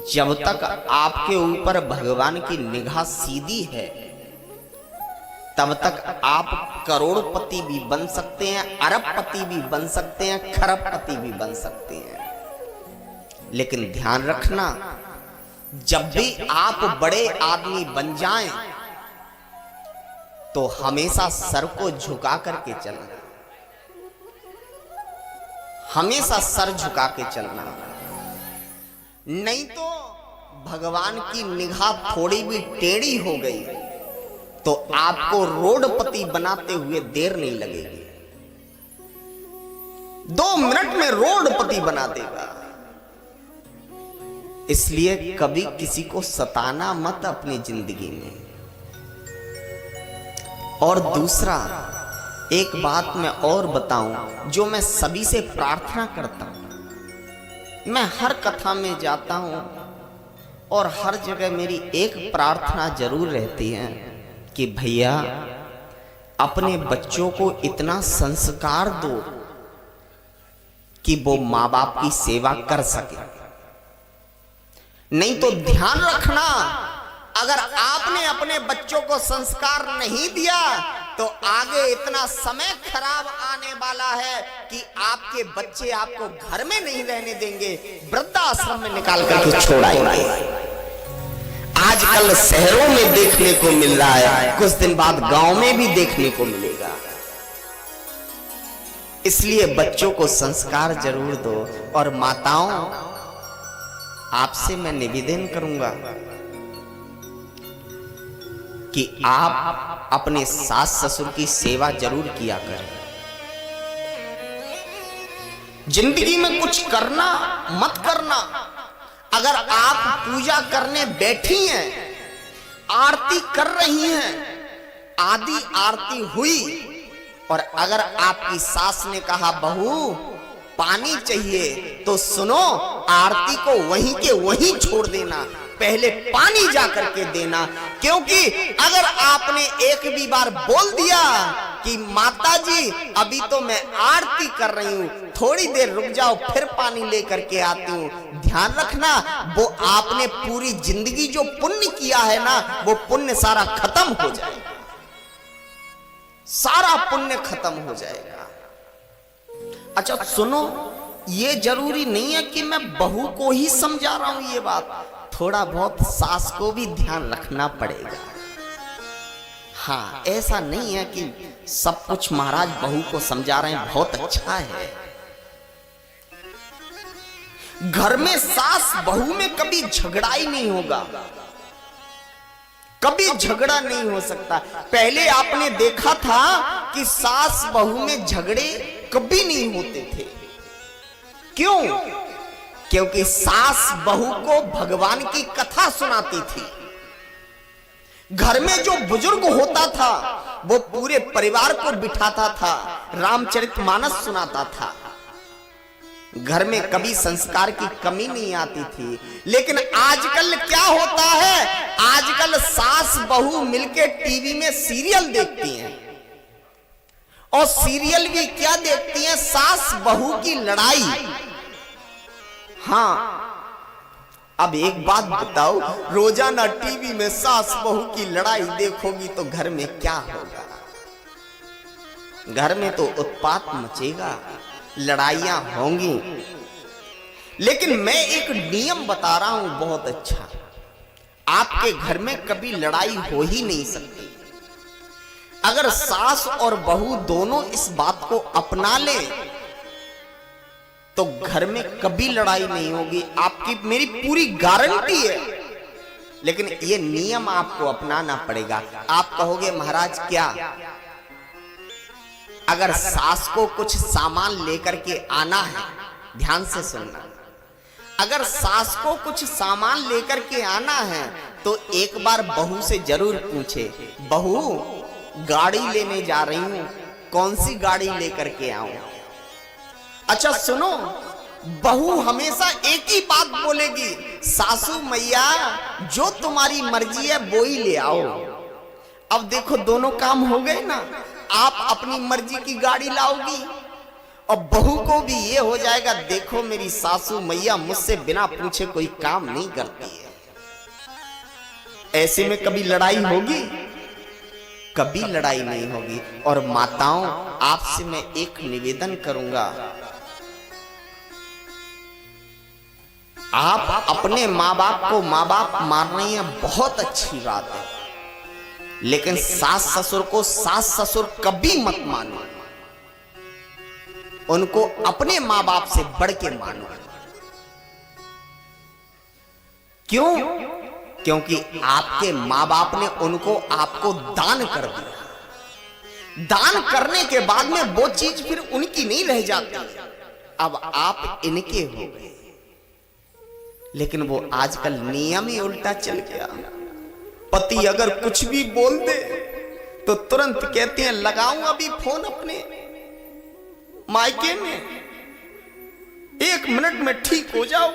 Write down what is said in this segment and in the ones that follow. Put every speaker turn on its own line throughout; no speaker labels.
जब तक आपके ऊपर भगवान की निगाह सीधी है तब तक आप करोड़पति भी बन सकते हैं, अरबपति भी बन सकते हैं, खरबपति भी बन सकते हैं। लेकिन ध्यान रखना, जब भी आप बड़े आदमी बन जाएं तो हमेशा सर को झुका करके चलना, हमेशा सर झुका के चलना। नहीं तो भगवान की निगाह थोड़ी भी टेढ़ी हो गई तो आपको रोडपति बनाते हुए देर नहीं लगेगी, 2 मिनट में रोडपति बना देगा। इसलिए कभी किसी को सताना मत अपनी जिंदगी में। और दूसरा एक बात मैं और बताऊं जो मैं सभी से प्रार्थना करता हूं। मैं हर कथा में जाता हूं और हर जगह मेरी एक प्रार्थना जरूर रहती है कि भैया अपने बच्चों को इतना संस्कार दो कि वो माँ बाप की सेवा कर सके। नहीं तो ध्यान रखना, अगर आपने अपने बच्चों को संस्कार नहीं दिया तो आगे इतना समय खराब आने वाला है कि आपके बच्चे आपको घर में नहीं रहने देंगे, वृद्धाश्रम में निकाल करके छोड़ाएंगे। आजकल शहरों में देखने को मिल रहा है, कुछ दिन बाद गांव में भी देखने को मिलेगा। इसलिए बच्चों को संस्कार जरूर दो। और माताओं, आपसे मैं निवेदन करूंगा कि आप अपने सास ससुर की सेवा जरूर किया करें। जिंदगी में कुछ करना मत करना, अगर आप पूजा करने बैठी हैं, आरती कर रही हैं, आदि आरती हुई और अगर आपकी सास ने कहा बहू पानी चाहिए तो सुनो, आरती को वहीं के वहीं छोड़ देना, पहले पानी जा करके देना। क्योंकि अगर आपने एक भी बार बोल दिया कि माता जी अभी तो मैं आरती कर रही हूं, थोड़ी देर रुक जाओ फिर पानी लेकर के आती हूं, ध्यान रखना वो आपने पूरी जिंदगी जो पुण्य किया है ना, वो पुण्य सारा खत्म हो जाएगा, सारा पुण्य खत्म हो जाएगा। अच्छा सुनो, ये जरूरी नहीं है कि मैं बहू को ही समझा रहा हूं ये बात, थोड़ा बहुत सास को भी ध्यान रखना पड़ेगा। हाँ, ऐसा नहीं है कि सब कुछ महाराज बहू को समझा रहे हैं, बहुत अच्छा है। घर में सास बहू में कभी झगड़ा ही नहीं होगा, कभी झगड़ा नहीं हो सकता। पहले आपने देखा था कि सास बहू में झगड़े कभी नहीं होते थे। क्यों? क्योंकि सास बहू को भगवान की कथा सुनाती थी। घर में जो बुजुर्ग होता था वो पूरे परिवार को बिठाता था, रामचरितमानस सुनाता था। घर में कभी संस्कार की कमी नहीं आती थी। लेकिन आजकल क्या होता है, आजकल सास बहू मिलके टीवी में सीरियल देखती हैं, और सीरियल भी क्या देखती हैं, सास बहू की लड़ाई। हाँ, अब एक बात बताओ, रोजाना टीवी में सास बहू की लड़ाई देखोगी तो घर में क्या होगा? घर में तो उत्पात मचेगा, लड़ाइयां होंगी। लेकिन मैं एक नियम बता रहा हूं बहुत अच्छा, आपके घर में कभी लड़ाई हो ही नहीं सकती। अगर सास और बहू दोनों इस बात को अपना ले तो घर में कभी लड़ाई नहीं होगी, आपकी मेरी पूरी गारंटी है। लेकिन ये नियम आपको अपनाना पड़ेगा। आप कहोगे महाराज क्या? अगर सास को कुछ सामान लेकर के आना है, ध्यान से सुनना, अगर सास को कुछ सामान लेकर के आना है तो एक बार बहू से जरूर पूछे, बहू गाड़ी लेने जा रही हूं, कौन सी गाड़ी लेकर के आऊं? अच्छा सुनो, बहू हमेशा एक ही बात बोलेगी, सासू मैया जो तुम्हारी मर्जी है वो ही ले आओ। अब देखो दोनों काम हो गए ना, आप अपनी मर्जी की गाड़ी लाओगी और बहू को भी ये हो जाएगा, देखो मेरी सासू मैया मुझसे बिना पूछे कोई काम नहीं करती है। ऐसे में कभी लड़ाई होगी? कभी लड़ाई नहीं होगी। और माताओं, आपसे मैं एक निवेदन करूंगा, आप अपने माँ बाप को माँ बाप मान रही हैं, बहुत अच्छी बात है, लेकिन सास ससुर को सास ससुर कभी मत मानो। उनको अपने माँ बाप से बढ़ के मानो। क्यों? क्योंकि आपके माँ बाप ने उनको आपको दान कर दिया। दान करने के बाद में वो चीज फिर उनकी नहीं रह जाती, अब आप इनके हो गए। लेकिन वो आजकल नियम ही उल्टा चल गया। पति अगर कुछ भी बोल दे तो तुरंत कहते हैं लगाऊं अभी फोन अपने मायके में, 1 मिनट में ठीक हो जाओ।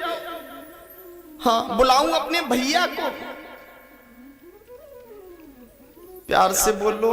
हाँ, बुलाऊं अपने भैया को, प्यार से बोलो।